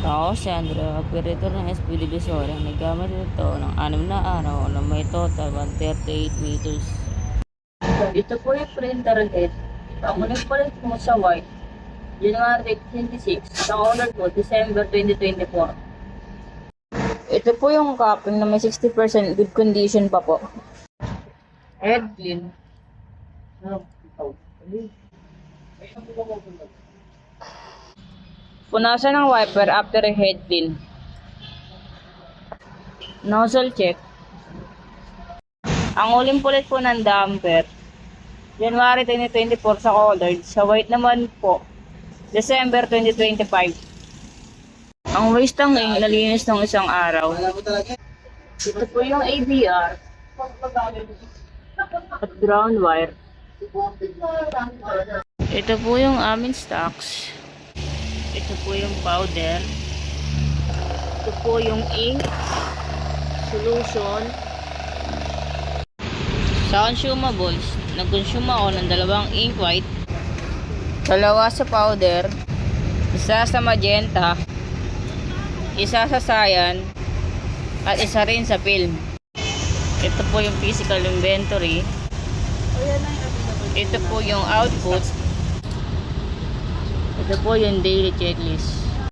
Ako si Andrea, operator ng SP Divisoria. Naggamit ito ng 6 na araw na may total 138 meters. Ito po yung printer head. Ang ulit palit mo sa white, January 26, ang order po, December 2024. Ito po yung capping na may 60% good condition pa po. Head clean. Punasan ng wiper after a head clean. Nozzle check. Ang uling pulit po ng damper, January 2024 sa colored. Sa white naman po, December 2025. Ang waste ng ink nalinis ng isang araw. Ito po yung ABR at ground wire. Ito po yung aming stocks. Ito po yung powder. Ito po yung ink solution. Sa consumables, nag-consume ako ng 2 ink white, 2 sa powder, 1 sa magenta, 1 sa cyan, at 1 rin sa film. Ito po yung physical inventory. Ito po yung output. Ito po yung daily checklist.